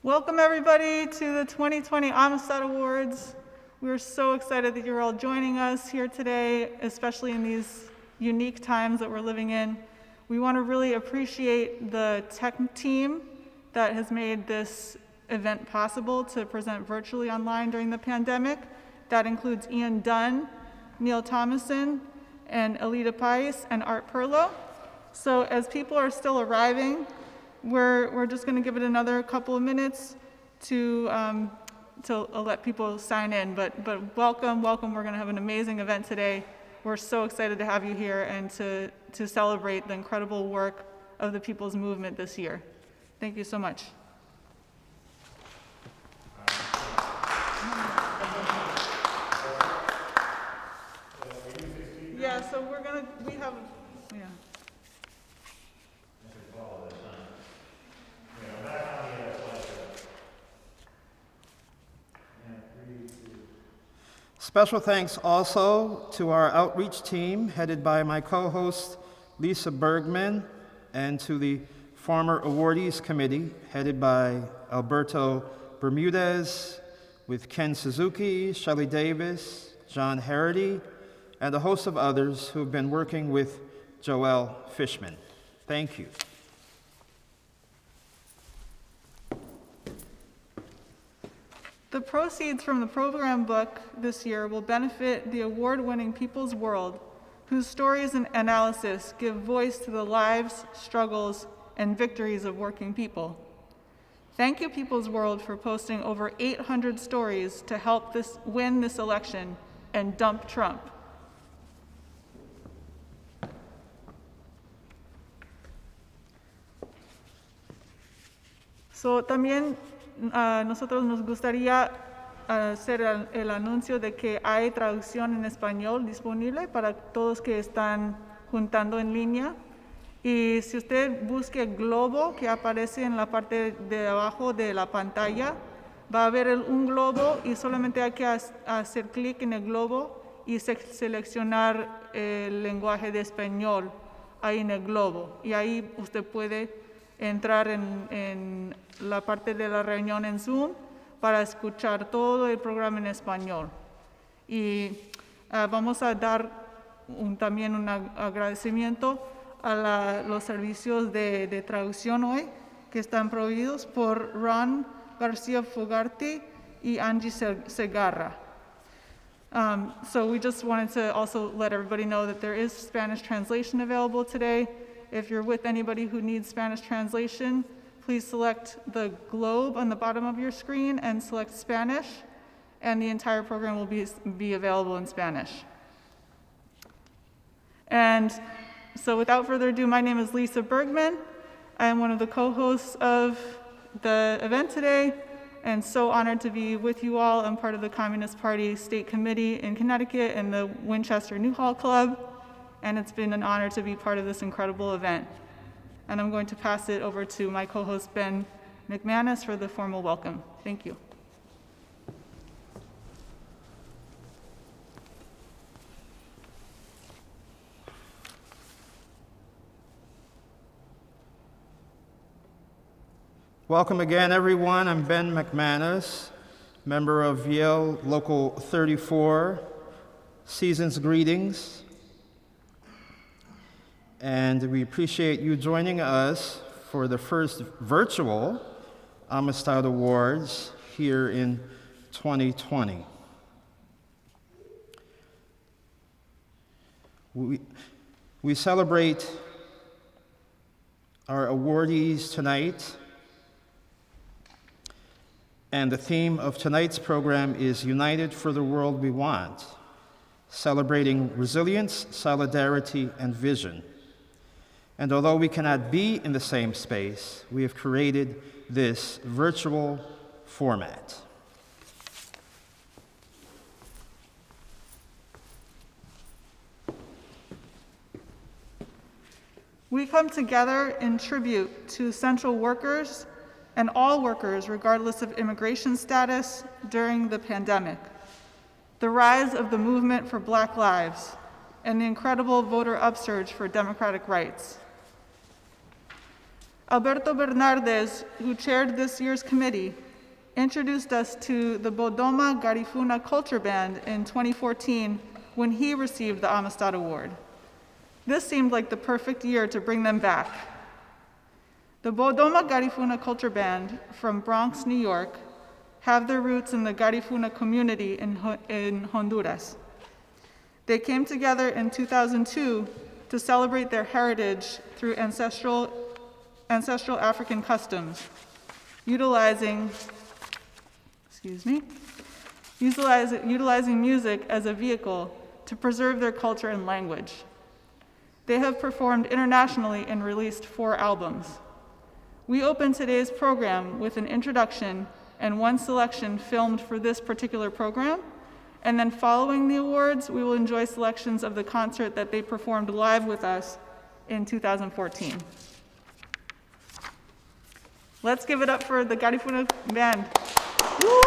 Welcome everybody to the 2020 Amistad Awards. We're so excited that you're all joining us here today, especially in these unique times that we're living in. We want to really appreciate the tech team that has made this event possible to present virtually online during the pandemic. That includes Ian Dunn, Neil Thomason, and Alita Pais and Art Perlo. So as people are still arriving, we're just going to give it another couple of minutes to let people sign in. But welcome. We're going to have an amazing event today. We're so excited to have you here and to celebrate the incredible work of the People's Movement this year. Thank you so much. Yeah, so we have. Special thanks also to our outreach team headed by my co-host Lisa Bergman and to the former Awardees committee headed by Alberto Bermudez with Ken Suzuki, Shelley Davis, John Harity, and a host of others who have been working with Joelle Fishman. Thank you. The proceeds from the program book this year will benefit the award-winning People's World, whose stories and analysis give voice to the lives, struggles, and victories of working people. Thank you, People's World, for posting over 800 stories to help win this election and dump Trump. So, también nosotros nos gustaría hacer el anuncio de que hay traducción en español disponible para todos que están juntando en línea. Y si usted busca el globo que aparece en la parte de abajo de la pantalla, va a ver un globo y solamente hay que hacer clic en el globo y seleccionar el lenguaje de español ahí en el globo. Y ahí usted puede entrar en la parte de la reunión en Zoom para escuchar todo el programa en español. Y vamos a dar también un agradecimiento a los servicios de traducción hoy que están proveídos por Ron García Fogarty y Angie Segarra. So we just wanted to also let everybody know that there is Spanish translation available today. If you're with anybody who needs Spanish translation, please select the globe on the bottom of your screen and select Spanish, and the entire program will be available in Spanish. And so without further ado, my name is Lisa Bergman. I am one of the co-hosts of the event today, and so honored to be with you all. I'm part of the Communist Party State Committee in Connecticut and the Winchester Newhall Club, and it's been an honor to be part of this incredible event. And I'm going to pass it over to my co-host Ben McManus for the formal welcome. Thank you. Welcome again, everyone. I'm Ben McManus, member of Yale Local 34. Season's greetings. And we appreciate you joining us for the first virtual Amistad Awards here in 2020. We celebrate our awardees tonight, and the theme of tonight's program is United for the World We Want, celebrating resilience, solidarity, and vision. And although we cannot be in the same space, we have created this virtual format. We come together in tribute to essential workers and all workers, regardless of immigration status, during the pandemic. The rise of the movement for Black lives and the incredible voter upsurge for democratic rights. Alberto Bernardez, who chaired this year's committee, introduced us to the Bodoma Garifuna Culture Band in 2014 when he received the Amistad Award. This seemed like the perfect year to bring them back. The Bodoma Garifuna Culture Band from Bronx, New York, have their roots in the Garifuna community in Honduras. They came together in 2002 to celebrate their heritage through ancestral African customs, utilizing music as a vehicle to preserve their culture and language. They have performed internationally and released 4 albums. We open today's program with an introduction and one selection filmed for this particular program, and then following the awards, we will enjoy selections of the concert that they performed live with us in 2014. Let's give it up for the Garifuna Band. Woo!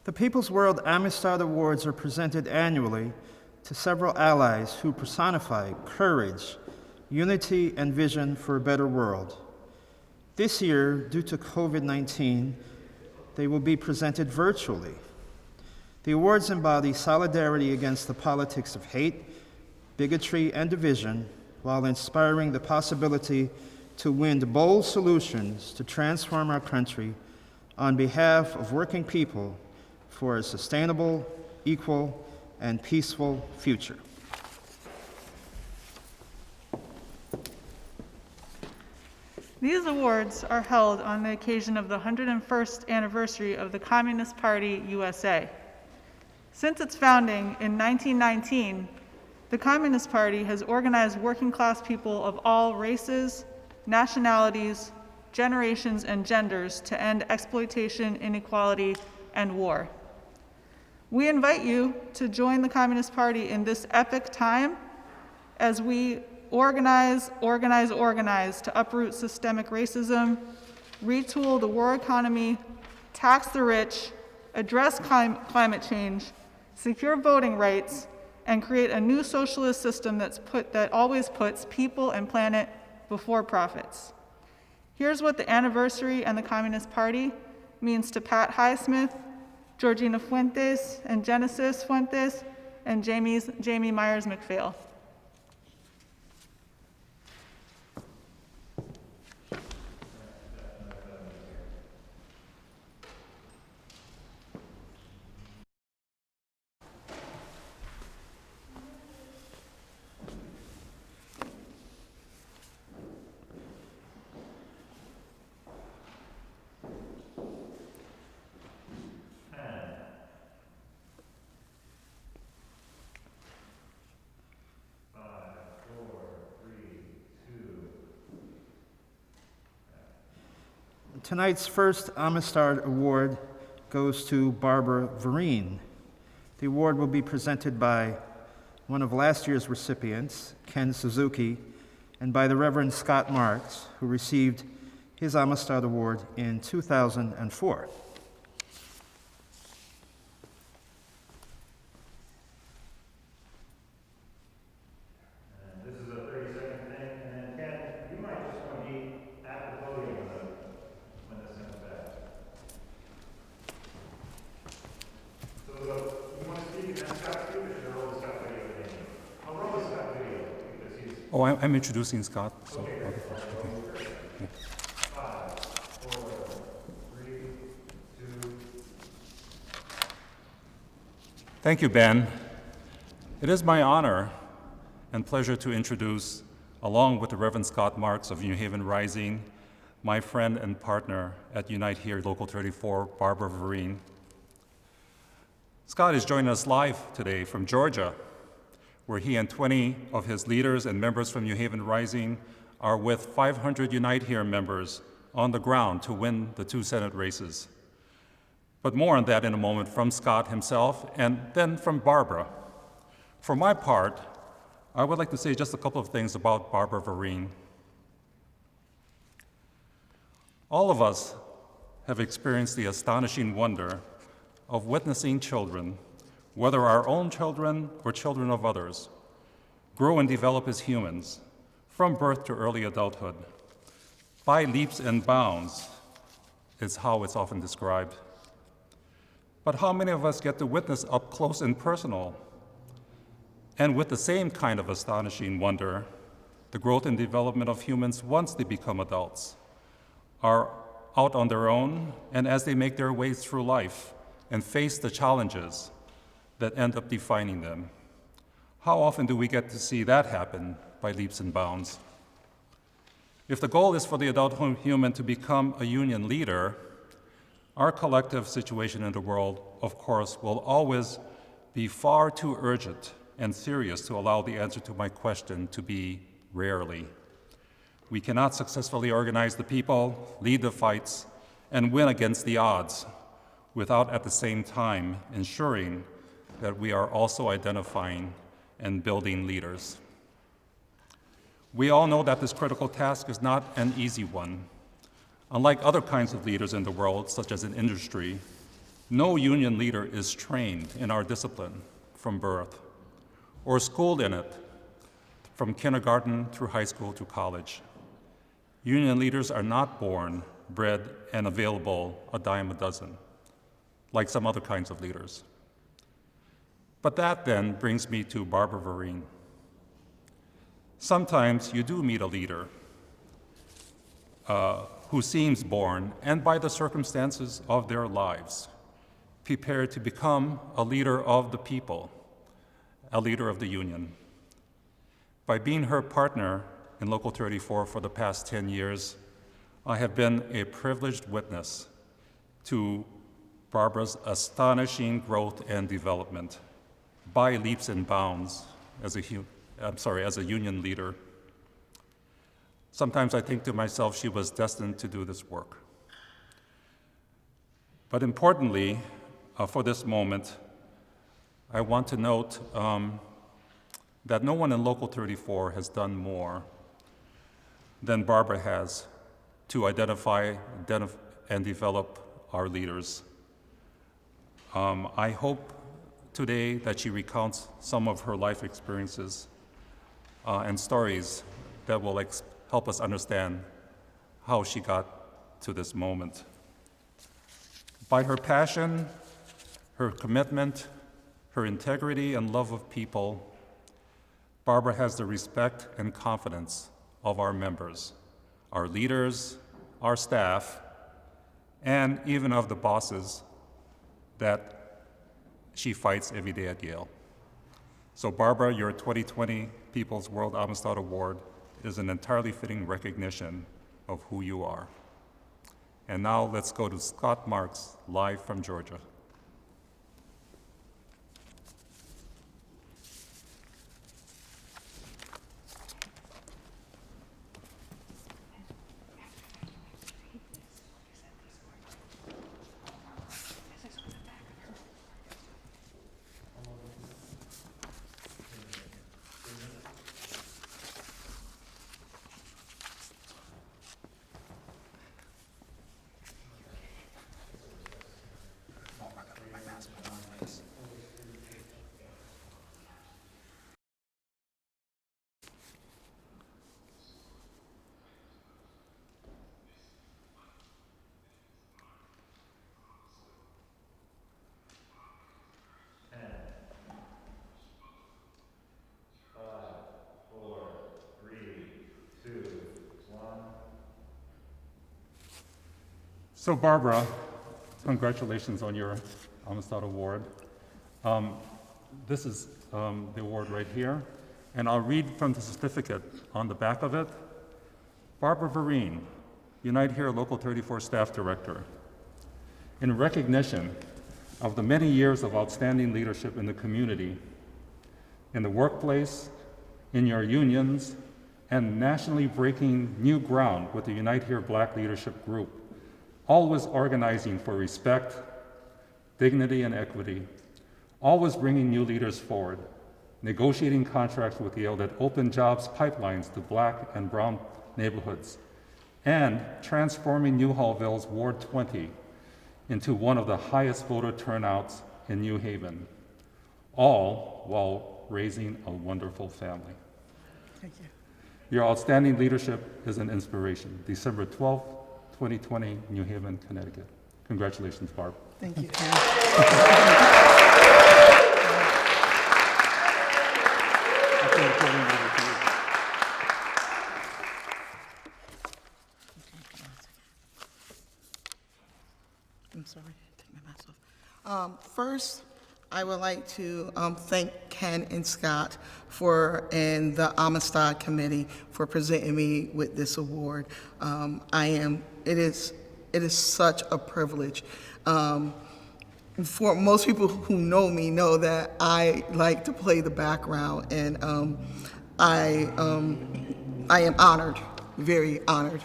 The People's World Amistad Awards are presented annually to several allies who personify courage, unity, and vision for a better world. This year, due to COVID-19, they will be presented virtually. The awards embody solidarity against the politics of hate, bigotry, and division, while inspiring the possibility to wind bold solutions to transform our country on behalf of working people for a sustainable, equal, and peaceful future. These awards are held on the occasion of the 101st anniversary of the Communist Party USA. Since its founding in 1919, the Communist Party has organized working class people of all races, nationalities, generations, and genders to end exploitation, inequality, and war. We invite you to join the Communist Party in this epic time as we organize to uproot systemic racism, retool the war economy, tax the rich, address climate change, secure voting rights, and create a new socialist system that always puts people and planet before profits. Here's what the anniversary and the Communist Party means to Pat Highsmith, Georgina Fuentes, and Genesis Fuentes, and Jamie Myers McPhail. Tonight's first Amistad Award goes to Barbara Vereen. The award will be presented by one of last year's recipients, Ken Suzuki, and by the Reverend Scott Marks, who received his Amistad Award in 2004. Oh, I'm introducing Scott. So. Okay. Okay. 5, 4, 3, 2. Thank you, Ben. It is my honor and pleasure to introduce, along with the Reverend Scott Marks of New Haven Rising, my friend and partner at Unite Here Local 34, Barbara Vereen. Scott is joining us live today from Georgia, where he and 20 of his leaders and members from New Haven Rising are with 500 Unite Here members on the ground to win the 2 Senate races. But more on that in a moment from Scott himself and then from Barbara. For my part, I would like to say just a couple of things about Barbara Vereen. All of us have experienced the astonishing wonder of witnessing children, whether our own children or children of others, grow and develop as humans from birth to early adulthood. By leaps and bounds is how it's often described. But how many of us get to witness up close and personal, and with the same kind of astonishing wonder, the growth and development of humans once they become adults, are out on their own, and as they make their way through life and face the challenges that end up defining them? How often do we get to see that happen by leaps and bounds? If the goal is for the adult human to become a union leader, our collective situation in the world, of course, will always be far too urgent and serious to allow the answer to my question to be rarely. We cannot successfully organize the people, lead the fights, and win against the odds without at the same time ensuring that we are also identifying and building leaders. We all know that this critical task is not an easy one. Unlike other kinds of leaders in the world, such as in industry, no union leader is trained in our discipline from birth or schooled in it from kindergarten through high school to college. Union leaders are not born, bred, and available a dime a dozen, like some other kinds of leaders. But that then brings me to Barbara Vereen. Sometimes you do meet a leader who seems born, and by the circumstances of their lives, prepared to become a leader of the people, a leader of the union. By being her partner in Local 34 for the past 10 years, I have been a privileged witness to Barbara's astonishing growth and development by leaps and bounds as a union leader. Sometimes I think to myself she was destined to do this work. But importantly, for this moment, I want to note that no one in Local 34 has done more than Barbara has to identify and develop our leaders. I hope today that she recounts some of her life experiences and stories that will help us understand how she got to this moment. By her passion, her commitment, her integrity and love of people, Barbara has the respect and confidence of our members, our leaders, our staff, and even of the bosses that she fights every day at Yale. So Barbara, your 2020 People's World Amistad Award is an entirely fitting recognition of who you are. And now let's go to Scott Marks, live from Georgia. So Barbara, congratulations on your Amistad Award. This is the award right here, and I'll read from the certificate on the back of it. Barbara Vereen, Unite Here Local 34 Staff Director. In recognition of the many years of outstanding leadership in the community, in the workplace, in your unions, and nationally breaking new ground with the Unite Here Black Leadership Group, always organizing for respect, dignity, and equity, always bringing new leaders forward, negotiating contracts with Yale that open jobs pipelines to Black and brown neighborhoods, and transforming Newhallville's Ward 20 into one of the highest voter turnouts in New Haven, all while raising a wonderful family. Thank you. Your outstanding leadership is an inspiration. December 12th, 2020, New Haven, Connecticut. Congratulations, Barb. Thank you. I'm sorry, take my mask off. First, I would like to thank Ken and Scott and the Amistad committee for presenting me with this award. It is such a privilege. For most people who know me know that I like to play the background, and I am honored, very honored.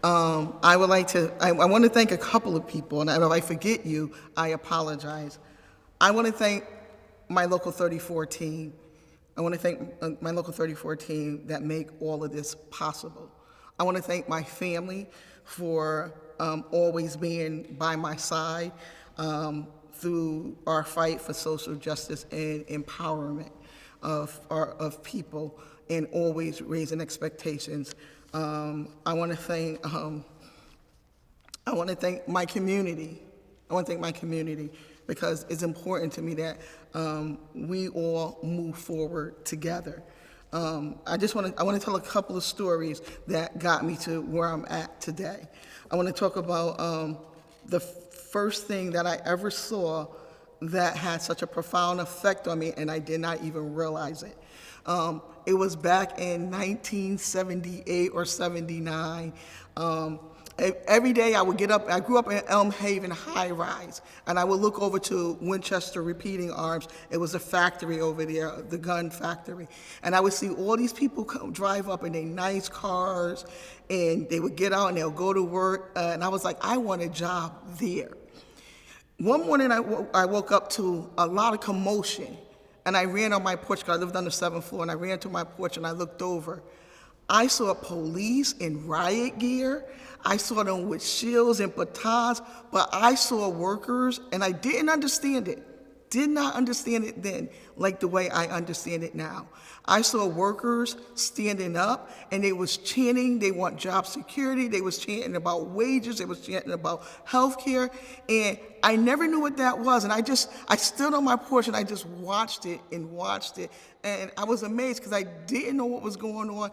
I want to thank a couple of people, and if I forget you, I apologize. I want to thank my Local 34 team. I want to thank my Local 34 team that make all of this possible. I want to thank my family for always being by my side through our fight for social justice and empowerment of people, and always raising expectations. I want to thank my community. I want to thank my community, because it's important to me that we all move forward together. I want to tell a couple of stories that got me to where I'm at today. I want to talk about the first thing that I ever saw that had such a profound effect on me, and I did not even realize it. It was back in 1978 or 79. Every day I would get up, I grew up in Elm Haven high rise, and I would look over to Winchester Repeating Arms. It was a factory over there, the gun factory. And I would see all these people drive up in their nice cars, and they would get out and they'll go to work. And I was like, I want a job there. One morning I woke up to a lot of commotion, and I ran on my porch, because I lived on the 7th floor, and I ran to my porch and I looked over. I saw police in riot gear. I saw them with shields and batons, but I saw workers, and I didn't understand it. Did not understand it then like the way I understand it now. I saw workers standing up, and they was chanting, they want job security, they was chanting about wages, they was chanting about health care, and I never knew what that was. And I stood on my porch and I just watched it, and I was amazed, because I didn't know what was going on,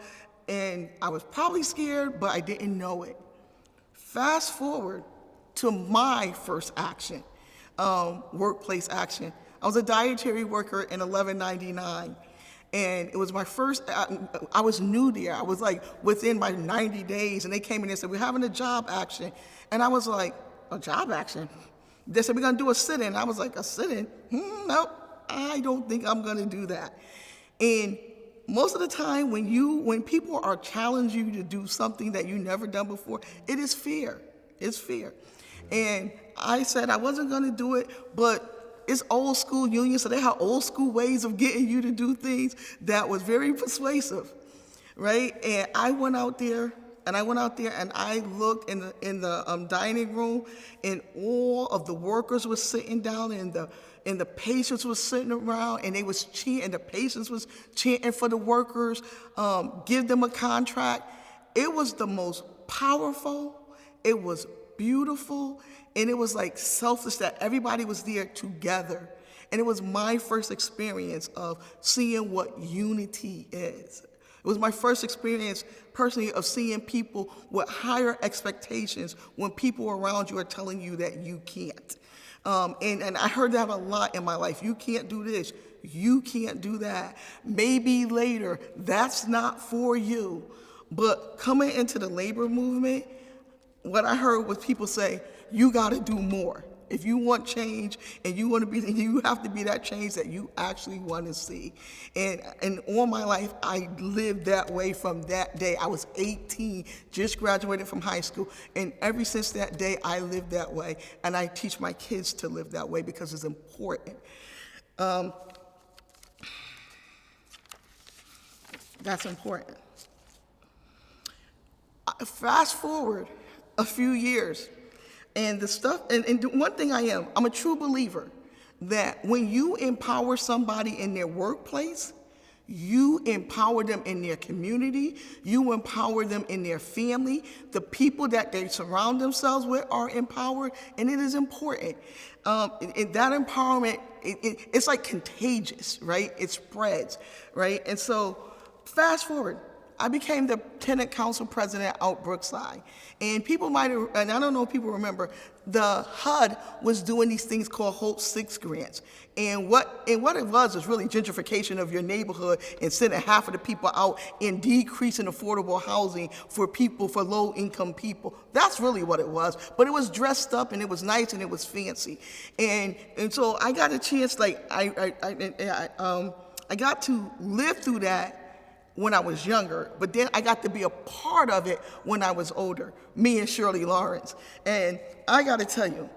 and I was probably scared, but I didn't know it. Fast forward to my first action, workplace action. I was a dietary worker in 1199, and it was my first, I was new there. I was like within my 90 days, and they came in and said, we're having a job action. And I was like, a job action? They said, we're gonna do a sit-in. I was like, a sit-in? Nope, I don't think I'm gonna do that. And most of the time, when people are challenging you to do something that you never done before, it is fear. It's fear. And I said I wasn't going to do it, but it's old school union, so they have old school ways of getting you to do things that was very persuasive, right? And I went out there, and I looked in the dining room, and all of the workers were sitting down, and the patients was sitting around, and they was chanting, the patients was chanting for the workers, give them a contract. It was the most powerful, it was beautiful, and it was like selfless that everybody was there together. And it was my first experience of seeing what unity is. It was my first experience personally of seeing people with higher expectations when people around you are telling you that you can't. And I heard that a lot in my life. You can't do this. You can't do that. Maybe later. That's not for you. But coming into the labor movement, what I heard was people say, you got to do more. If you want change and you want to be, you have to be that change that you actually want to see. And all my life, I lived that way from that day. I was 18, just graduated from high school, and ever since that day, I lived that way. And I teach my kids to live that way because it's important. That's important. Fast forward a few years, and the stuff, and one thing I'm a true believer that when you empower somebody in their workplace, you empower them in their community, you empower them in their family, the people that they surround themselves with are empowered, and it is important. That empowerment, it's like contagious, right? It spreads, right? And so, fast forward, I became the tenant council president out Brookside. And people might have, and I don't know if people remember, the HUD was doing these things called Hope 6 grants. And what it was really gentrification of your neighborhood and sending half of the people out and decreasing affordable housing for people, for low-income people. That's really what it was. But it was dressed up and it was nice and it was fancy. And so I got a chance, like, I got to live through that when I was younger, but then I got to be a part of it when I was older, me and Shirley Lawrence. And I gotta tell you,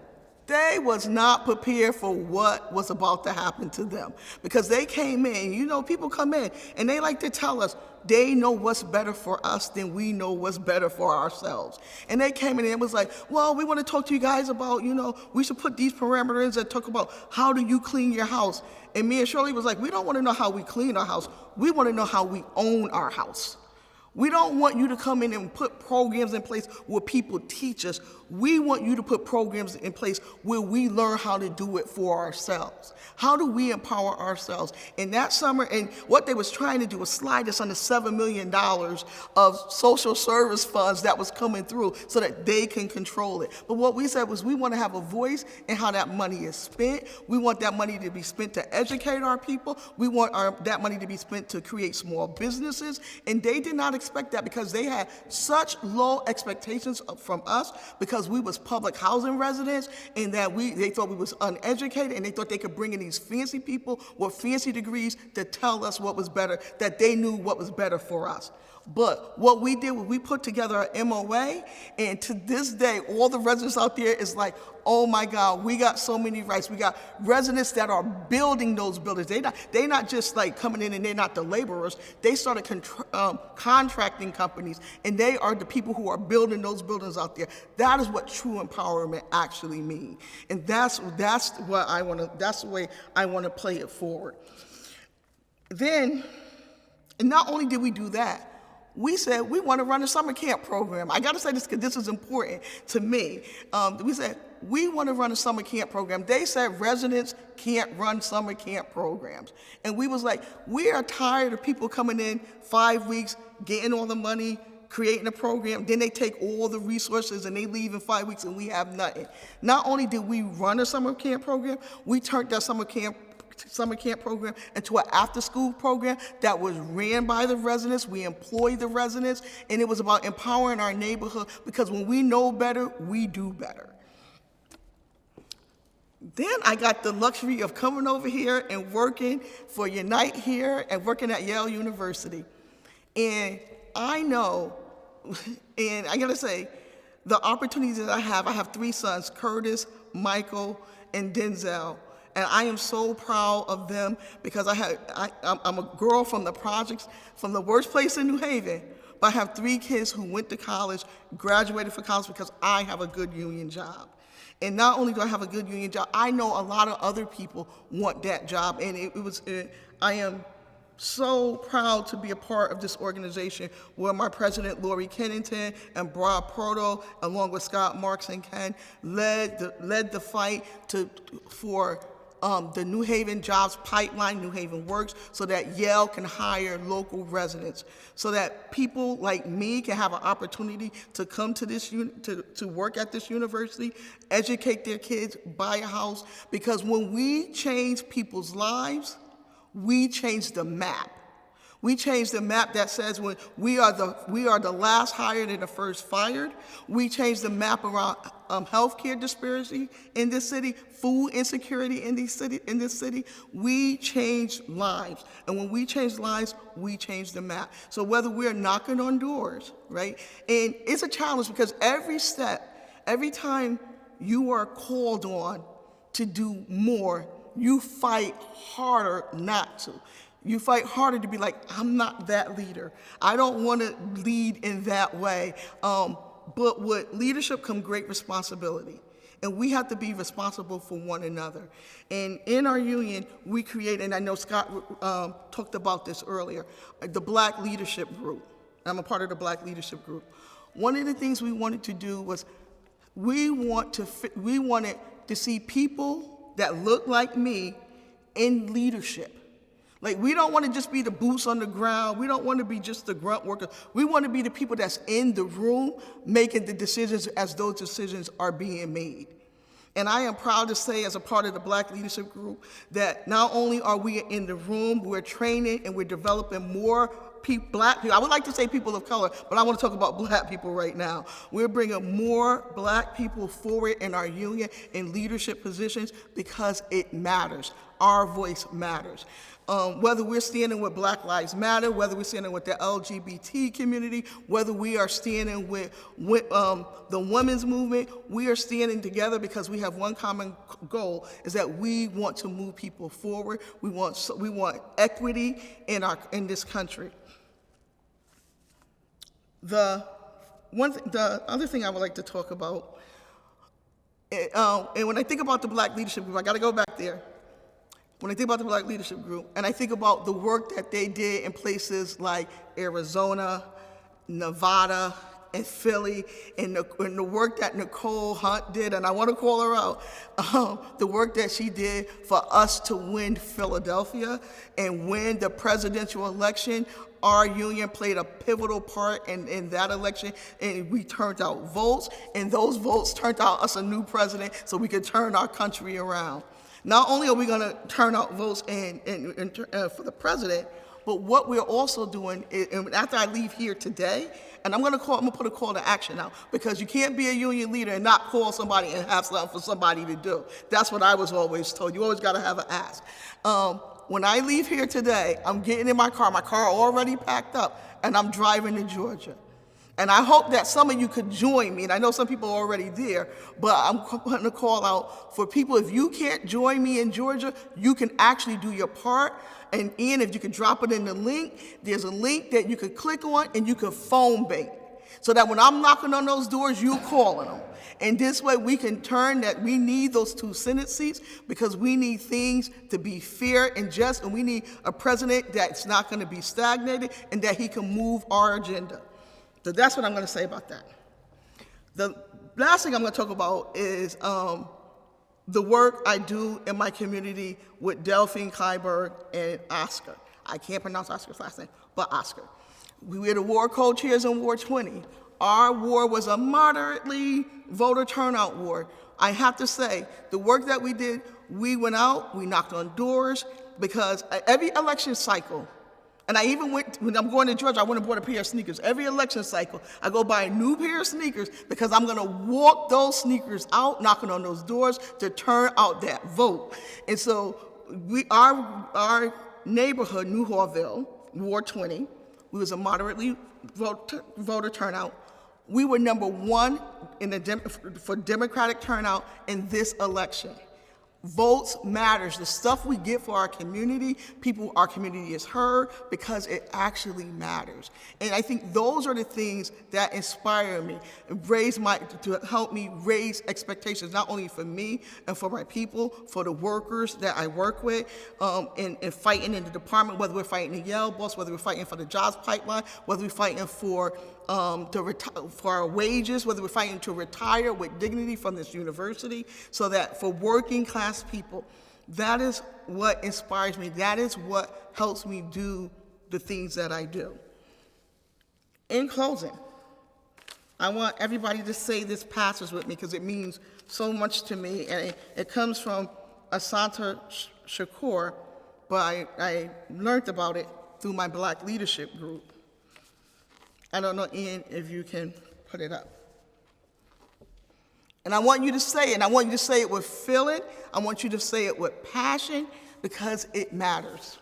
they was not prepared for what was about to happen to them. Because they came in, you know, people come in and they like to tell us they know what's better for us than we know what's better for ourselves. And they came in and it was like, well, we want to talk to you guys about, you know, we should put these parameters and talk about how do you clean your house. And me and Shirley was like, we don't want to know how we clean our house. We want to know how we own our house. We don't want you to come in and put programs in place where people teach us. We want you to put programs in place where we learn how to do it for ourselves. How do we empower ourselves? In that summer, and what they was trying to do was slide us under $7 million of social service funds that was coming through so that they can control it. But what we said was we want to have a voice in how that money is spent. We want that money to be spent to educate our people. We want that money to be spent to create small businesses. And they did not expect that because they had such low expectations from us because we was public housing residents and that they thought we was uneducated and they thought they could bring in these fancy people with fancy degrees to tell us what was better, that they knew what was better for us. But what we did was we put together an MOA, and to this day, all the residents out there is like, oh my God, we got so many rights. We got residents that are building those buildings. They not just like coming in and they're not the laborers. They started contracting companies, and they are the people who are building those buildings out there. That is what true empowerment actually means, and that's what I want to. That's the way I want to play it forward. Then, and not only did we do that, we said we want to run a summer camp program. I got to say this because this is important to me. We said we want to run a summer camp program. They said residents can't run summer camp programs. And we was like, we are tired of people coming in 5 weeks, getting all the money, creating a program, then they take all the resources and they leave in 5 weeks and we have nothing. Not only did we run a summer camp program, we turned that summer camp program into an after-school program that was ran by the residents. We employed the residents, and it was about empowering our neighborhood because when we know better, we do better. Then I got the luxury of coming over here and working for Unite here and working at Yale University. And I know, and I gotta say, the opportunities that I have 3 sons, Curtis, Michael, and Denzel. And I am so proud of them because I'm a girl from the projects, from the worst place in New Haven, but I have 3 kids who went to college, graduated from college because I have a good union job. And not only do I have a good union job, I know a lot of other people want that job. And I am so proud to be a part of this organization where my president, Lori Kennington, and Brad Proto, along with Scott Marks and Ken, led the fight for the New Haven Jobs Pipeline, New Haven Works, so that Yale can hire local residents, so that people like me can have an opportunity to come to this to work at this university, educate their kids, buy a house, because when we change people's lives, we change the map. We changed the map that says when we are the last hired and the first fired. We changed the map around healthcare disparity in this city, food insecurity in this city, we change lives. And when we change lives, we change the map. So whether we're knocking on doors, right? And it's a challenge because every step, every time you are called on to do more, you fight harder not to. You fight harder to be like, I'm not that leader. I don't want to lead in that way. But with leadership comes great responsibility. And we have to be responsible for one another. And in our union, we create, and I know Scott talked about this earlier, the Black Leadership Group. I'm a part of the Black Leadership Group. One of the things we wanted to do was we wanted to see people that look like me in leadership. Like, we don't want to just be the boots on the ground. We don't want to be just the grunt workers. We want to be the people that's in the room making the decisions as those decisions are being made. And I am proud to say, as a part of the Black Leadership Group, that not only are we in the room, we're training and we're developing more Black people. I would like to say people of color, but I want to talk about Black people right now. We're bringing more Black people forward in our union in leadership positions because it matters. Our voice matters. Whether we're standing with Black Lives Matter, whether we're standing with the LGBT community, whether we are standing with the women's movement, we are standing together because we have one common goal, is that we want to move people forward. We want equity in this country. The other thing I would like to talk about, and when I think about the Black Leadership Group, I got to go back there. When I think about the Black Leadership Group, and I think about the work that they did in places like Arizona, Nevada, and Philly, and the work that Nicole Hunt did, and I want to call her out, the work that she did for us to win Philadelphia and win the presidential election. Our union played a pivotal part in that election, and we turned out votes, and those votes turned out us a new president so we could turn our country around. Not only are we going to turn out votes for the president, but what we're also doing is, and after I leave here today, and I'm going to put a call to action out, because you can't be a union leader and not call somebody and have something for somebody to do. That's what I was always told. You always got to have an ask. When I leave here today, I'm getting in my car already packed up, and I'm driving to Georgia. And I hope that some of you could join me, and I know some people are already there, but I'm putting a call out for people. If you can't join me in Georgia, you can actually do your part. And Ian, if you could drop it in the link, there's a link that you could click on and you could phone bank. So that when I'm knocking on those doors, you're calling them. And this way we can turn that. We need those 2 Senate seats because we need things to be fair and just, and we need a president that's not going to be stagnated and that he can move our agenda. So that's what I'm going to say about that. The last thing I'm going to talk about is the work I do in my community with Delphine Kleiberg and Oscar. I can't pronounce Oscar's last name, but Oscar. We were the ward co-chairs in Ward 20. Our ward was a moderately voter turnout ward. I have to say, the work that we did, we went out, we knocked on doors, because every election cycle, and I even went, when I'm going to Georgia, I went and bought a pair of sneakers. Every election cycle, I go buy a new pair of sneakers because I'm gonna walk those sneakers out, knocking on those doors to turn out that vote. And so our neighborhood, Newhallville, Ward 20, we was a moderately voter turnout. We were number 1 for Democratic turnout in this election. Votes matters. The stuff we get for our community, our community is heard because it actually matters. And I think those are the things that inspire me, to help me raise expectations, not only for me and for my people, for the workers that I work with, and fighting in the department, whether we're fighting the Yale boss, whether we're fighting for the jobs pipeline, whether we're fighting for our wages, whether we're fighting to retire with dignity from this university, so that for working class people, that is what inspires me. That is what helps me do the things that I do. In closing, I want everybody to say this passage with me because it means so much to me, and it comes from Asanta Shakur, but I learned about it through my Black Leadership Group. I don't know, Ian, if you can put it up. And I want you to say it, and I want you to say it with feeling. I want you to say it with passion, because it matters.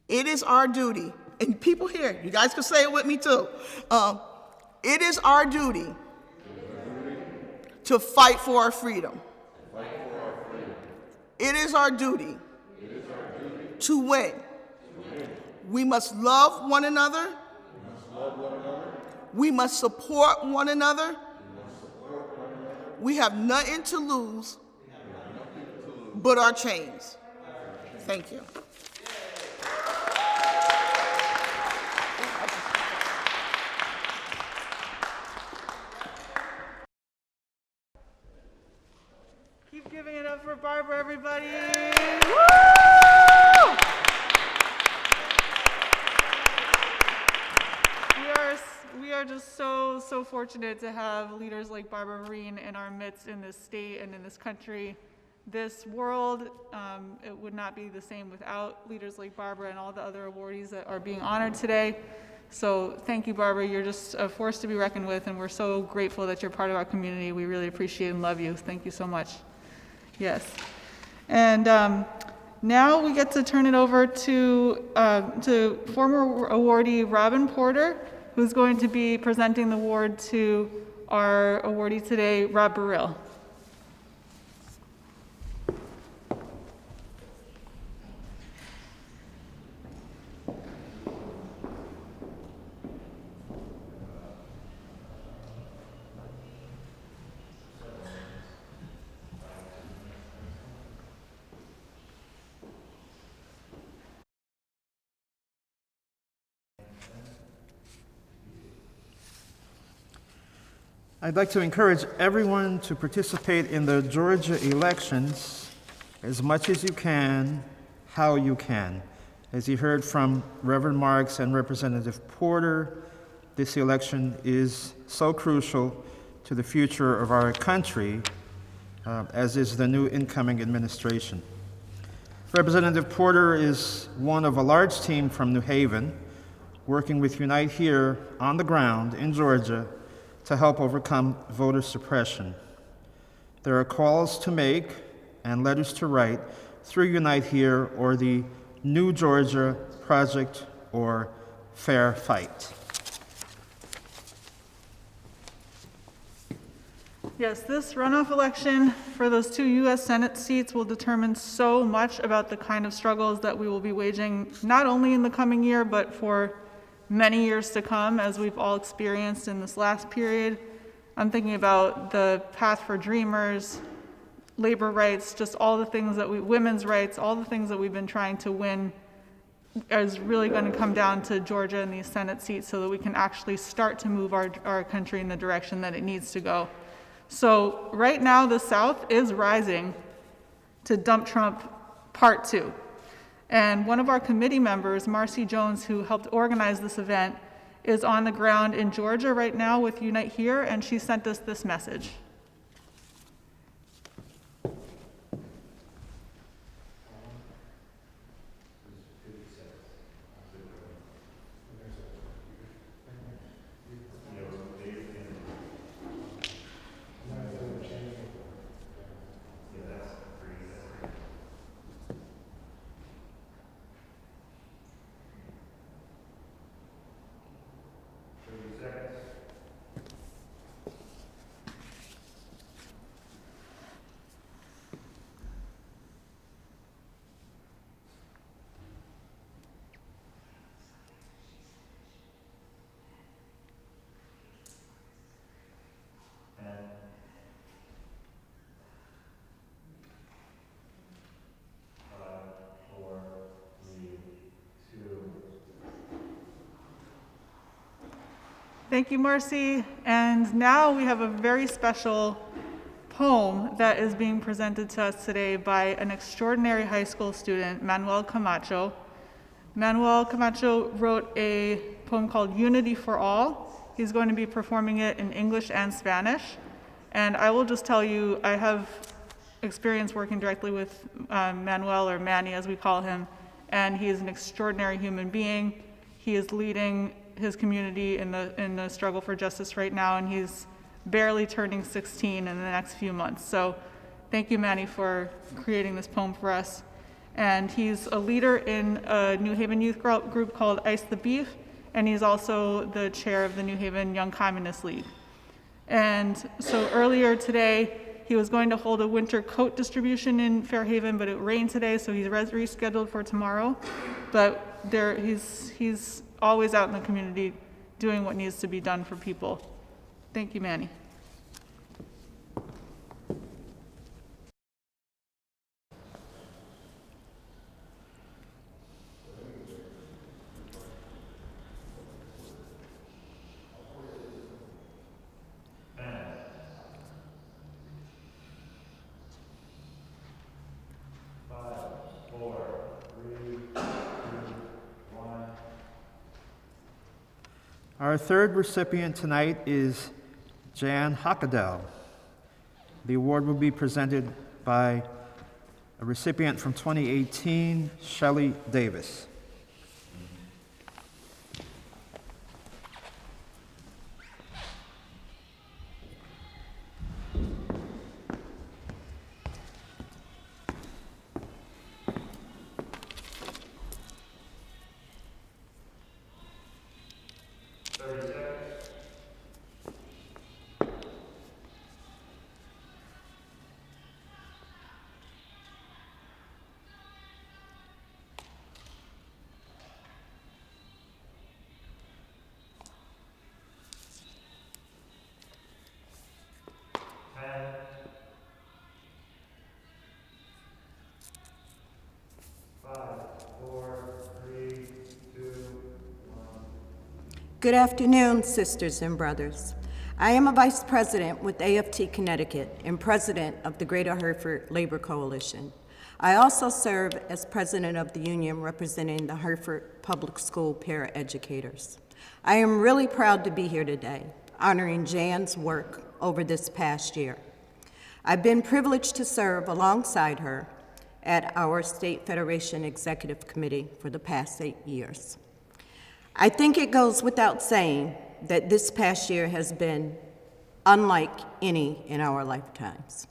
It is our duty, and people here, you guys can say it with me too. It is our duty to fight for our freedom. It is our duty to win. We must love one another. We must support one another. We have nothing to lose but our chains. Thank you. Keep giving it up for Barbara, everybody. We are just so fortunate to have leaders like Barbara Vereen in our midst in this state and in this country. This world, it would not be the same without leaders like Barbara and all the other awardees that are being honored today. So thank you, Barbara. You're just a force to be reckoned with, and we're so grateful that you're part of our community. We really appreciate and love you. Thank you so much. Yes. And now we get to turn it over to former awardee Robin Porter, who's going to be presenting the award to our awardee today, Rob Baril. I'd like to encourage everyone to participate in the Georgia elections as much as you can, how you can. As you heard from Reverend Marks and Representative Porter, this election is so crucial to the future of our country, as is the new incoming administration. Representative Porter is one of a large team from New Haven, working with Unite Here on the ground in Georgia to help overcome voter suppression. There are calls to make and letters to write through Unite Here or the New Georgia Project or Fair Fight. Yes, this runoff election for those 2 U.S. Senate seats will determine so much about the kind of struggles that we will be waging, not only in the coming year, but for many years to come, as we've all experienced in this last period. I'm thinking about the path for dreamers, labor rights, just all the things that women's rights, all the things that we've been trying to win is really going to come down to Georgia and these Senate seats so that we can actually start to move our country in the direction that it needs to go. So right now, the South is rising to dump Trump Part 2. And one of our committee members, Marcy Jones, who helped organize this event, is on the ground in Georgia right now with Unite Here, and she sent us this message. Thank you, Marcy. And now we have a very special poem that is being presented to us today by an extraordinary high school student, Manuel Camacho. Manuel Camacho wrote a poem called Unity for All. He's going to be performing it in English and Spanish. And I will just tell you, I have experience working directly with Manuel, or Manny as we call him, and he is an extraordinary human being. He is leading his community in the struggle for justice right now, and he's barely turning 16 in the next few months. So thank you, Manny, for creating this poem for us. And he's a leader in a New Haven youth group called Ice the Beef, and he's also the chair of the New Haven Young Communist League. And so earlier today, he was going to hold a winter coat distribution in Fairhaven, but it rained today, so he's rescheduled for tomorrow. But he's always out in the community doing what needs to be done for people. Thank you, Manny. Our third recipient tonight is Jan Hochadel. The award will be presented by a recipient from 2018, Shelley Davis. Good afternoon, sisters and brothers. I am a vice president with AFT Connecticut and president of the Greater Hereford Labor Coalition. I also serve as president of the union representing the Hereford Public School paraeducators. I am really proud to be here today, honoring Jan's work over this past year. I've been privileged to serve alongside her at our State Federation Executive Committee for the past 8 years. I think it goes without saying that this past year has been unlike any in our lifetimes.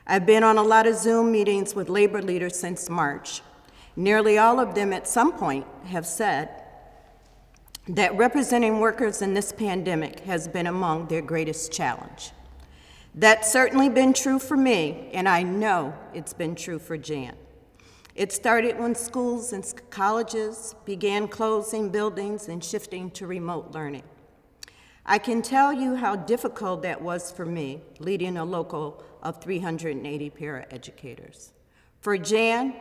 I've been on a lot of Zoom meetings with labor leaders since March. Nearly all of them at some point have said that representing workers in this pandemic has been among their greatest challenge. That's certainly been true for me, and I know it's been true for Jan. It started when schools and colleges began closing buildings and shifting to remote learning. I can tell you how difficult that was for me, leading a local of 380 paraeducators. For Jan,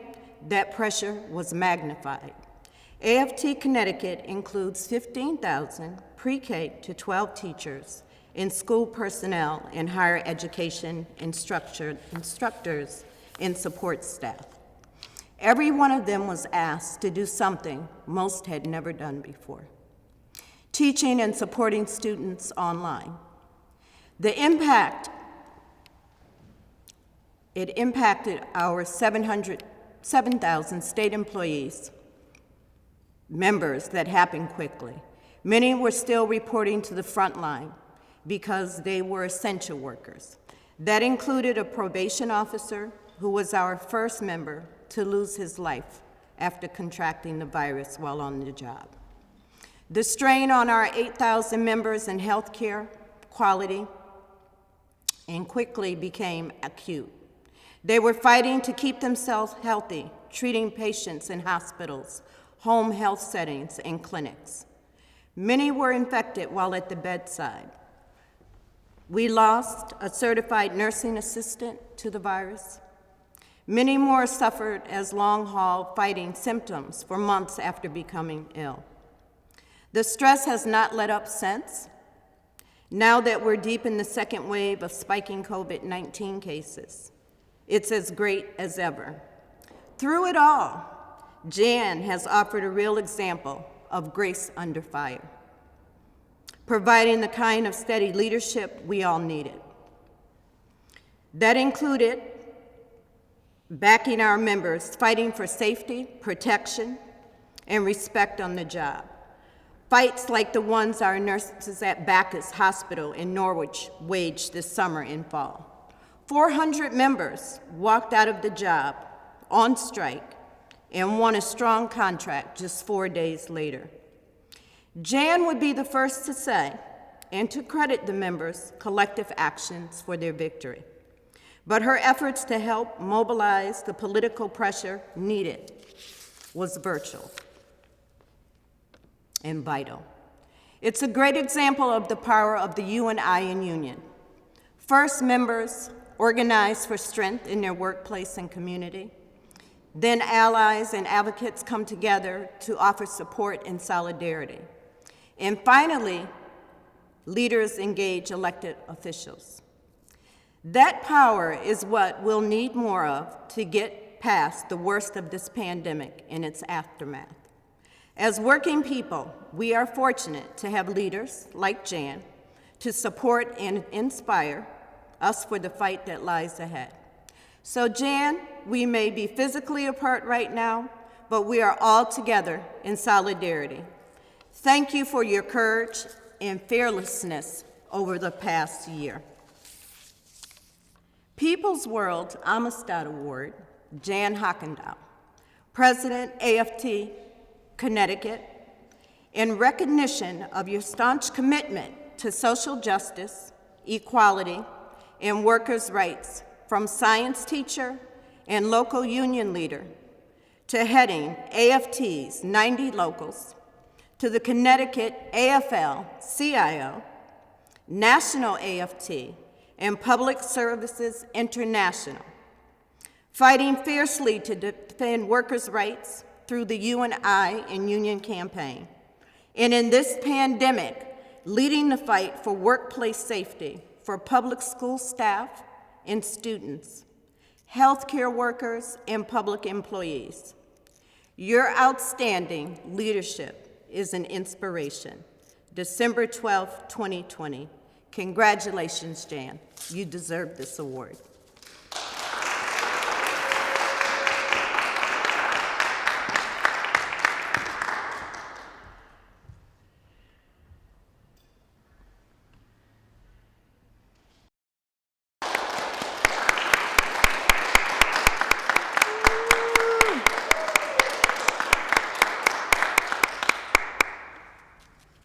that pressure was magnified. AFT Connecticut includes 15,000 pre-K to 12 teachers and school personnel and higher education instructors and support staff. Every one of them was asked to do something most had never done before: teaching and supporting students online. It impacted our 7,000 state employees, members that happened quickly. Many were still reporting to the front line because they were essential workers. That included a probation officer who was our first member to lose his life after contracting the virus while on the job. The strain on our 8,000 members in healthcare quality and quickly became acute. They were fighting to keep themselves healthy, treating patients in hospitals, home health settings, and clinics. Many were infected while at the bedside. We lost a certified nursing assistant to the virus. Many more suffered as long-haul fighting symptoms for months after becoming ill. The stress has not let up since. Now that we're deep in the second wave of spiking COVID-19 cases, it's as great as ever. Through it all, Jan has offered a real example of grace under fire, providing the kind of steady leadership we all needed. That included backing our members, fighting for safety, protection, and respect on the job. Fights like the ones our nurses at Bacchus Hospital in Norwich waged this summer and fall. 400 members walked out of the job on strike and won a strong contract just 4 days later. Jan would be the first to say and to credit the members' collective actions for their victory. But her efforts to help mobilize the political pressure needed was virtual and vital. It's a great example of the power of the U&I in union. First, members organize for strength in their workplace and community. Then allies and advocates come together to offer support and solidarity. And finally, leaders engage elected officials. That power is what we'll need more of to get past the worst of this pandemic and its aftermath. As working people, we are fortunate to have leaders like Jan to support and inspire us for the fight that lies ahead. So Jan, we may be physically apart right now, but we are all together in solidarity. Thank you for your courage and fearlessness over the past year. People's World Amistad Award, Jan Hochadel, President, AFT Connecticut, in recognition of your staunch commitment to social justice, equality, and workers' rights, from science teacher and local union leader to heading AFT's 90 locals, to the Connecticut AFL-CIO, National AFT, and Public Services International, fighting fiercely to defend workers' rights through the U&I and Union campaign. And in this pandemic, leading the fight for workplace safety for public school staff and students, healthcare workers, and public employees. Your outstanding leadership is an inspiration. December 12, 2020. Congratulations, Jan. You deserve this award.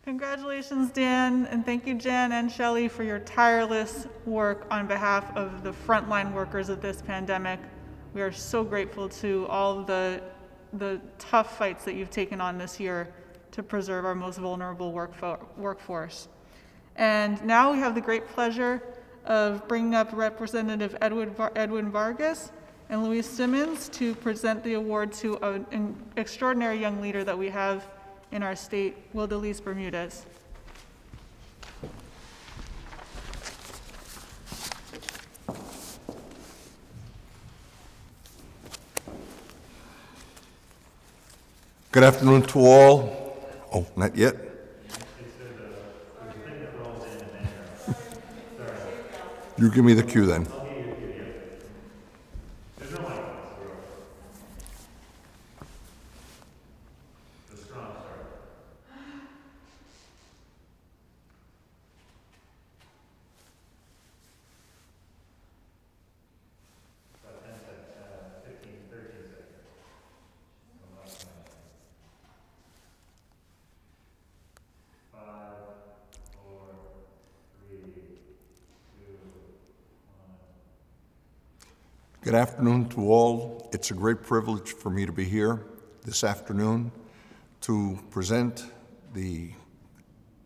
Congratulations, Dan, and thank you, Jan and Shelley, for your tireless work on behalf of the frontline workers of this pandemic. We are so grateful to all of the tough fights that you've taken on this year to preserve our most vulnerable workforce. And now we have the great pleasure of bringing up Representative Edwin Vargas and Luis Simmons to present the award to an extraordinary young leader that we have in our state, Wildelise Bermudez. Good afternoon to all. Oh, not yet. You give me the cue then. Good afternoon to all. It's a great privilege for me to be here this afternoon to present the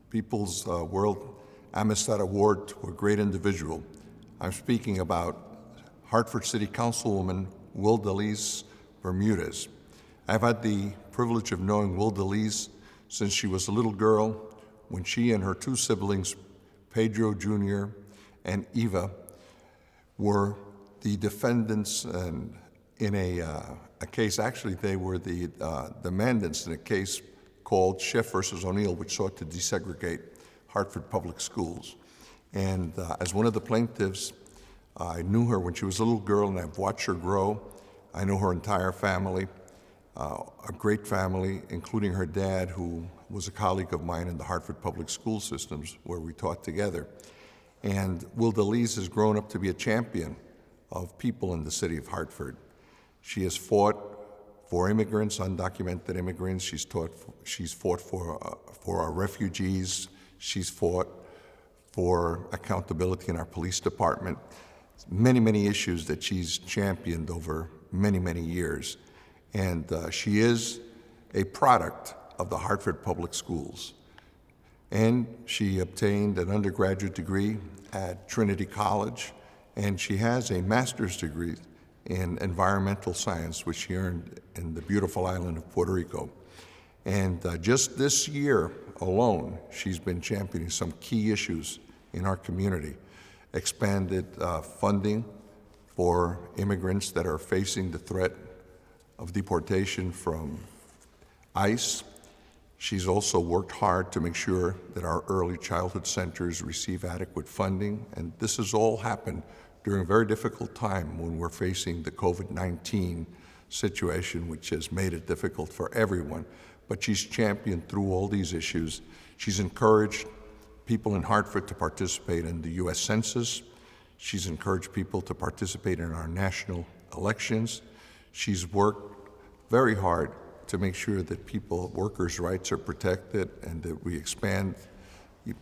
People's World Amistad Award to a great individual. I'm speaking about Hartford City Councilwoman Wildelise Bermudez. I've had the privilege of knowing Wildelise since she was a little girl when she and her two siblings, Pedro Jr. and Eva, were the defendants in a case. Actually, they were the demandants in a case called Schiff versus O'Neill, which sought to desegregate Hartford public schools. And as one of the plaintiffs, I knew her when she was a little girl, and I've watched her grow. I know her entire family, a great family, including her dad, who was a colleague of mine in the Hartford Public School Systems where we taught together. And Will DeLise has grown up to be a champion of people in the city of Hartford. She has fought for immigrants, undocumented immigrants. She's fought for our refugees. She's fought for accountability in our police department. Many, many issues that she's championed over many, many years. And she is a product of the Hartford Public Schools. And she obtained an undergraduate degree at Trinity College, and she has a master's degree in environmental science, which she earned in the beautiful island of Puerto Rico. And just this year alone, she's been championing some key issues in our community. Expanded funding for immigrants that are facing the threat of deportation from ICE. She's also worked hard to make sure that our early childhood centers receive adequate funding, and this has all happened during a very difficult time when we're facing the COVID-19 situation, which has made it difficult for everyone. But she's championed through all these issues. She's encouraged people in Hartford to participate in the U.S. Census. She's encouraged people to participate in our national elections. She's worked very hard to make sure that workers' rights are protected and that we expand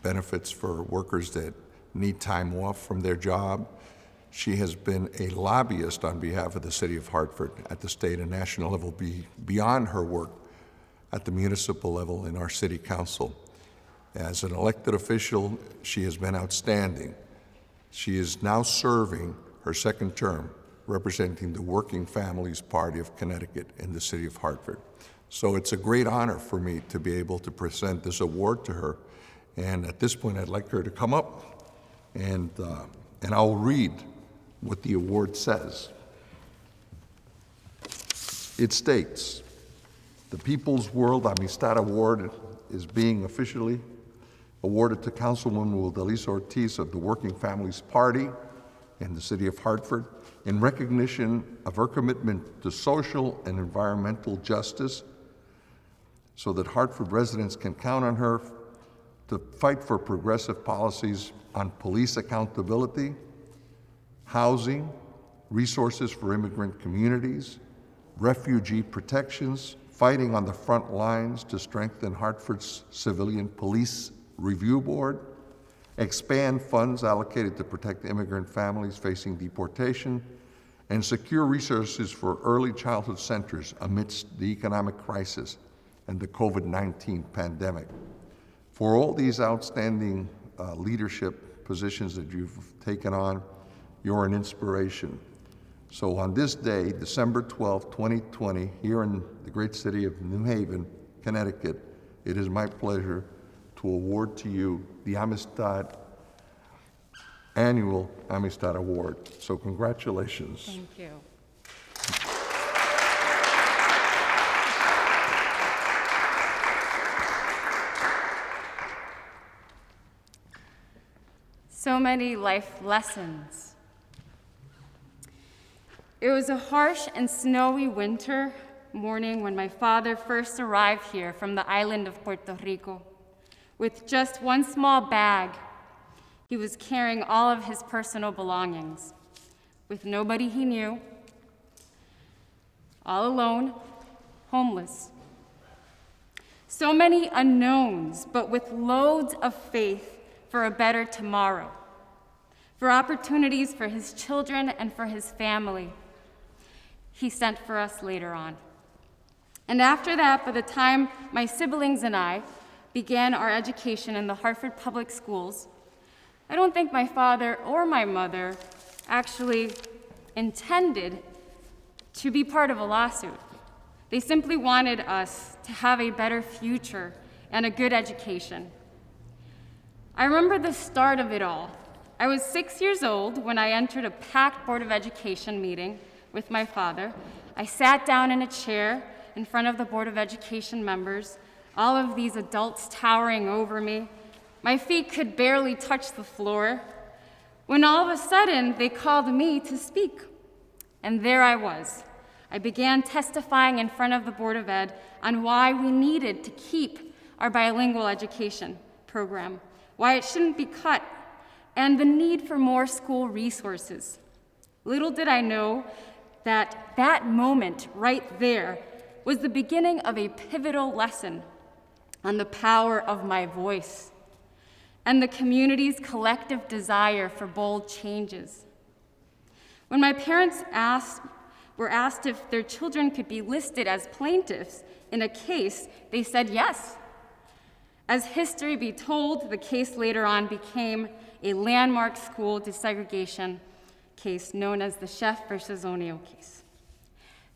benefits for workers that need time off from their job. She has been a lobbyist on behalf of the city of Hartford at the state and national level, beyond her work at the municipal level in our city council. As an elected official, she has been outstanding. She is now serving her second term, representing the Working Families Party of Connecticut in the city of Hartford. So it's a great honor for me to be able to present this award to her. And at this point, I'd like her to come up, and I'll read what the award says. It states, the People's World Amistad Award is being officially awarded to Councilwoman Will DeLise Ortiz of the Working Families Party in the city of Hartford in recognition of her commitment to social and environmental justice, so that Hartford residents can count on her to fight for progressive policies on police accountability, housing, resources for immigrant communities, refugee protections, fighting on the front lines to strengthen Hartford's Civilian Police Review Board, expand funds allocated to protect immigrant families facing deportation, and secure resources for early childhood centers amidst the economic crisis and the COVID-19 pandemic. For all these outstanding leadership positions that you've taken on, you're an inspiration. So on this day, December 12, 2020, here in the great city of New Haven, Connecticut, it is my pleasure to award to you the Amistad Annual Amistad Award. So congratulations. Thank you. So many life lessons. It was a harsh and snowy winter morning when my father first arrived here from the island of Puerto Rico. With just one small bag, he was carrying all of his personal belongings, with nobody he knew, all alone, homeless. So many unknowns, but with loads of faith for a better tomorrow, for opportunities for his children and for his family. He sent for us later on. And after that, by the time my siblings and I began our education in the Hartford Public Schools, I don't think my father or my mother actually intended to be part of a lawsuit. They simply wanted us to have a better future and a good education. I remember the start of it all. I was 6 years old when I entered a packed Board of Education meeting with my father. I sat down in a chair in front of the Board of Education members, all of these adults towering over me. My feet could barely touch the floor, when all of a sudden they called me to speak. And there I was. I began testifying in front of the Board of Ed on why we needed to keep our bilingual education program, why it shouldn't be cut, and the need for more school resources. Little did I know that that moment right there was the beginning of a pivotal lesson on the power of my voice and the community's collective desire for bold changes. When my parents were asked if their children could be listed as plaintiffs in a case, they said yes. As history be told, the case later on became a landmark school desegregation case known as the Sheff versus O'Neill case.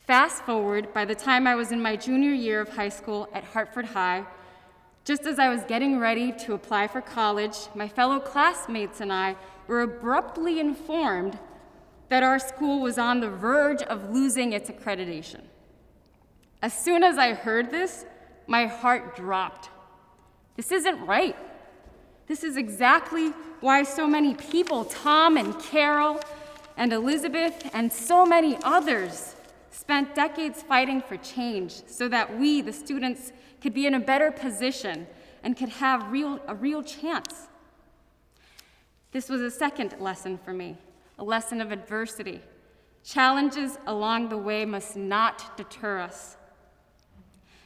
Fast forward, by the time I was in my junior year of high school at Hartford High, just as I was getting ready to apply for college, my fellow classmates and I were abruptly informed that our school was on the verge of losing its accreditation. As soon as I heard this, my heart dropped. This isn't right. This is exactly why so many people, Tom and Carol and Elizabeth and so many others, spent decades fighting for change so that we, the students, could be in a better position and could have a real chance. This was a second lesson for me, a lesson of adversity. Challenges along the way must not deter us.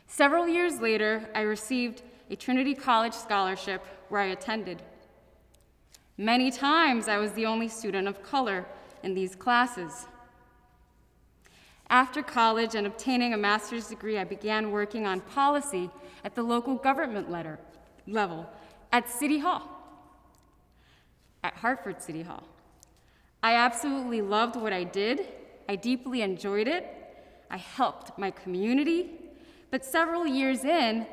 Several years later, I received a Trinity College scholarship where I attended. Many times, I was the only student of color in these classes. After college and obtaining a master's degree, I began working on policy at the local government level at City Hall, at Hartford City Hall. I absolutely loved what I did. I deeply enjoyed it. I helped my community. But several years in,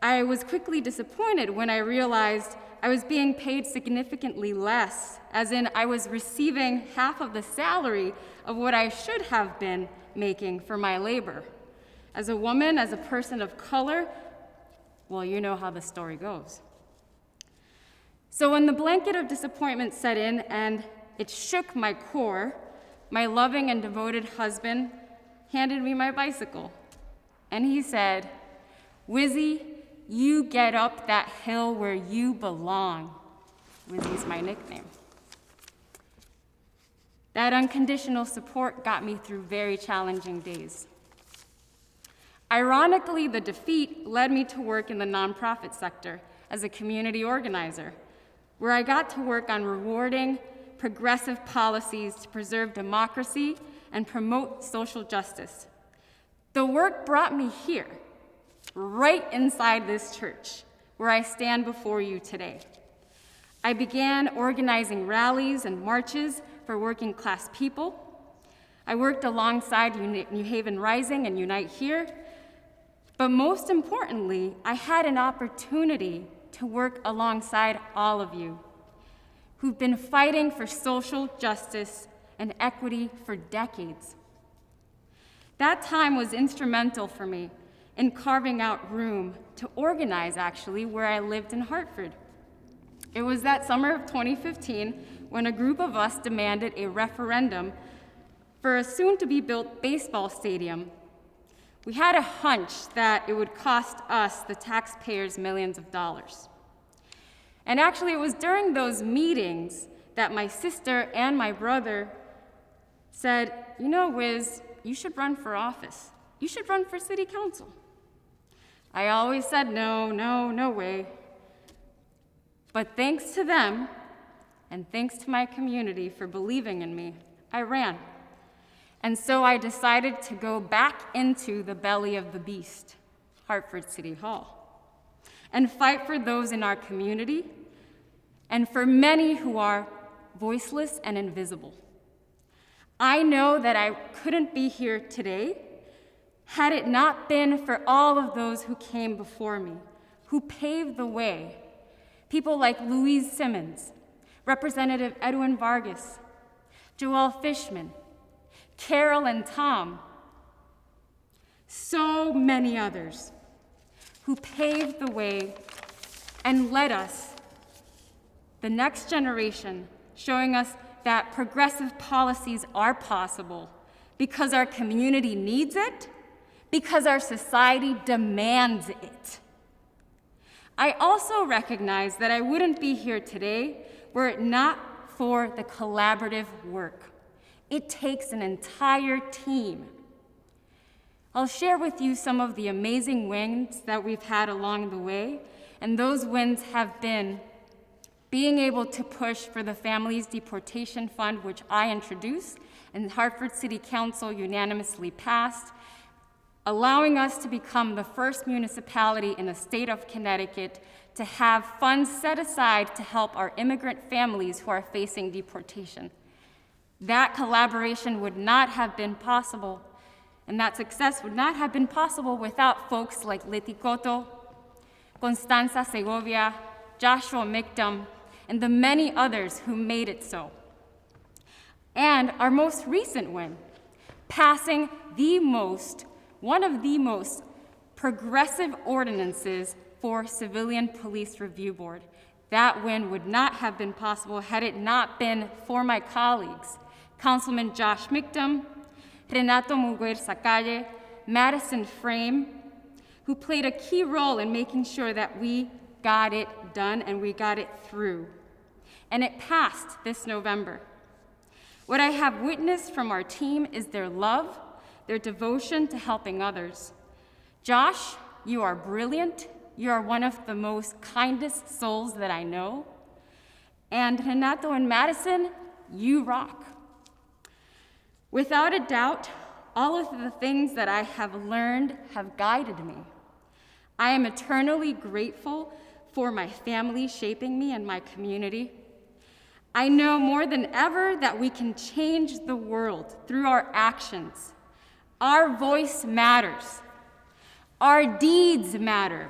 I was quickly disappointed when I realized I was being paid significantly less, as in I was receiving half of the salary of what I should have been making for my labor. As a woman, as a person of color, well, you know how the story goes. So when the blanket of disappointment set in and it shook my core, my loving and devoted husband handed me my bicycle. And he said, "Wizzy, you get up that hill where you belong." Wizzy's my nickname. That unconditional support got me through very challenging days. Ironically, the defeat led me to work in the nonprofit sector as a community organizer, where I got to work on rewarding progressive policies to preserve democracy and promote social justice. The work brought me here, right inside this church, where I stand before you today. I began organizing rallies and marches for working class people. I worked alongside New Haven Rising and Unite Here, but most importantly, I had an opportunity to work alongside all of you who've been fighting for social justice and equity for decades. That time was instrumental for me in carving out room to organize, actually, where I lived in Hartford. It was that summer of 2015 when a group of us demanded a referendum for a soon-to-be-built baseball stadium. We had a hunch that it would cost us, the taxpayers, millions of dollars. And actually, it was during those meetings that my sister and my brother said, "You know, Wiz, you should run for office. You should run for city council." I always said, no way. But thanks to them, and thanks to my community for believing in me, I ran. And so I decided to go back into the belly of the beast, Hartford City Hall, and fight for those in our community and for many who are voiceless and invisible. I know that I couldn't be here today had it not been for all of those who came before me, who paved the way. People like Louise Simmons, Representative Edwin Vargas, Joelle Fishman, Carol and Tom, so many others who paved the way and led us, the next generation, showing us that progressive policies are possible because our community needs it, because our society demands it. I also recognize that I wouldn't be here today were it not for the collaborative work. It takes an entire team. I'll share with you some of the amazing wins that we've had along the way, and those wins have been being able to push for the Families Deportation Fund, which I introduced, and Hartford City Council unanimously passed, allowing us to become the first municipality in the state of Connecticut to have funds set aside to help our immigrant families who are facing deportation. That collaboration would not have been possible, and that success would not have been possible without folks like Leti Cotto, Constanza Segovia, Joshua Mictum, and the many others who made it so. And our most recent win, passing one of the most progressive ordinances for Civilian Police Review Board. That win would not have been possible had it not been for my colleagues, Councilman Josh Mictum, Renato Muguer Sacalle, Madison Frame, who played a key role in making sure that we got it done and we got it through. And it passed this November. What I have witnessed from our team is their love, their devotion to helping others. Josh, you are brilliant. You are one of the most kindest souls that I know. And Renato and Madison, you rock. Without a doubt, all of the things that I have learned have guided me. I am eternally grateful for my family shaping me and my community. I know more than ever that we can change the world through our actions. Our voice matters. Our deeds matter.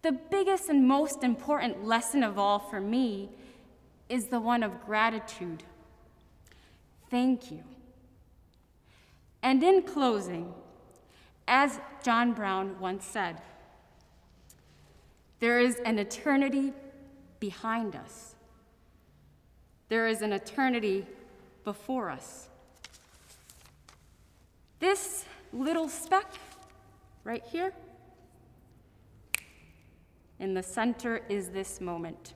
The biggest and most important lesson of all for me is the one of gratitude. Thank you. And in closing, as John Brown once said, there is an eternity behind us. There is an eternity before us. This little speck right here, in the center is this moment.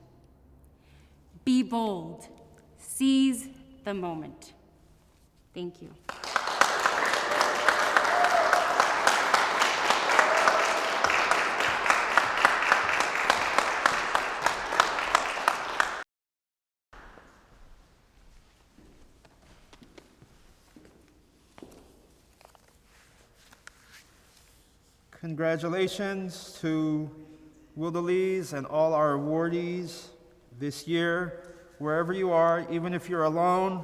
Be bold, seize the moment. Thank you. Congratulations to Wilderlees and all our awardees this year. Wherever you are, even if you're alone,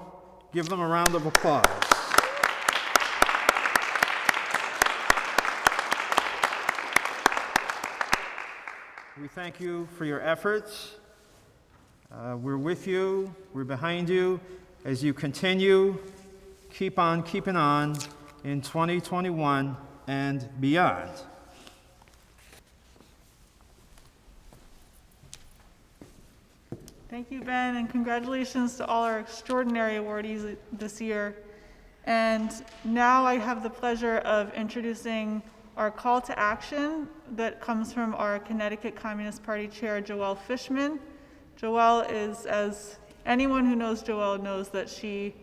give them a round of applause. We thank you for your efforts. We're with you, we're behind you as you continue. Keep on keeping on in 2021 and beyond. Thank you, Ben, and congratulations to all our extraordinary awardees this year. And now I have the pleasure of introducing our call to action that comes from our Connecticut Communist Party Chair, Joelle Fishman. Joelle is, as anyone who knows Joelle knows, that she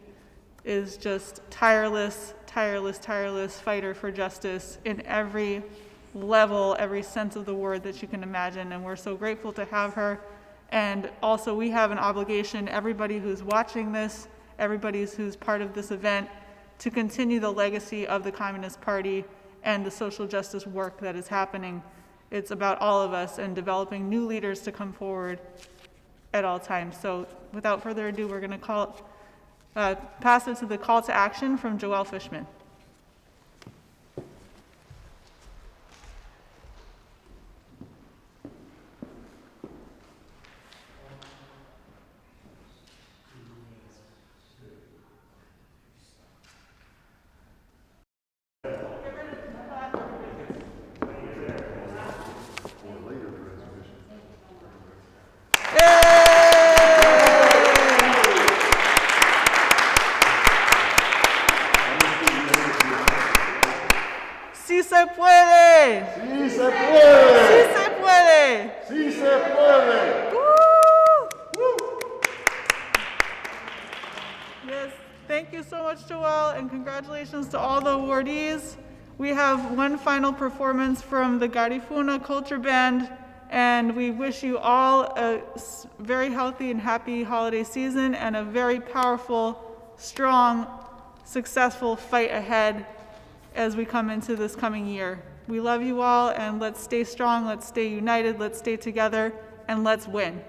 is just tireless fighter for justice in every level, every sense of the word that you can imagine, and we're so grateful to have her. And also we have an obligation, everybody who's watching this, everybody who's part of this event, to continue the legacy of the Communist Party and the social justice work that is happening. It's about all of us and developing new leaders to come forward at all times. So without further ado, we're going to pass it to the call to action from Joelle Fishman. ¡Sí se puede! ¡Sí se puede! ¡Sí se puede! puede! Sí se puede. Yes, thank you so much, Joelle, and congratulations to all the awardees. We have one final performance from the Garifuna Culture Band, and we wish you all a very healthy and happy holiday season and a very powerful, strong, successful fight ahead as we come into this coming year. We love you all, and let's stay strong, let's stay united, let's stay together, and let's win.